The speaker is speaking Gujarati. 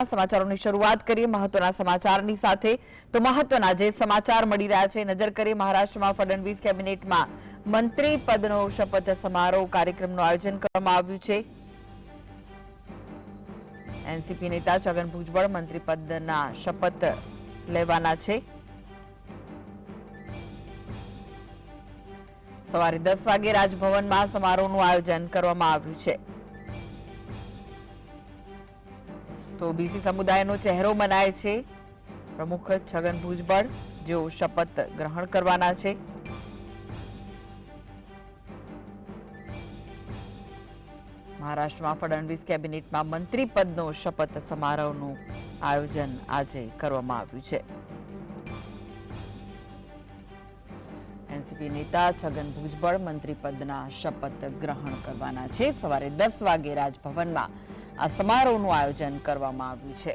સમાચારોની શરૂઆત કરીએ મહત્વના સમાચારની સાથે તો મહત્વના જે સમાચાર મળી રહ્યા છે નજર કરીએ મહારાષ્ટ્રમાં ફડણવીસ કેબિનેટમાં મંત્રી પદનો શપથ સમારોહ કાર્યક્રમનું આયોજન કરવામાં આવ્યું છે એનસીપી નેતા છગન ભુજબળ મંત્રી પદના શપથ લેવાના છે સવારે 10 વાગે રાજભવનમાં સમારોહનું આયોજન કરવામાં આવ્યું છે તો બીસી સમુદાયનો ચહેરો મનાય છે પ્રમુખ છગન ભુજબળ જેઓ શપથ ગ્રહણ કરવાના છે મહારાષ્ટ્રમાં ફડણવીસ કેબિનેટમાં મંત્રી પદનો શપથ સમારોહનું આયોજન આજે કરવામાં આવ્યું છે એનસીપી નેતા છગન ભુજબળ મંત્રી પદના શપથ ગ્રહણ કરવાના છે સવારે 10 વાગે રાજભવનમાં આ સમારોહનું આયોજન કરવામાં આવ્યું છે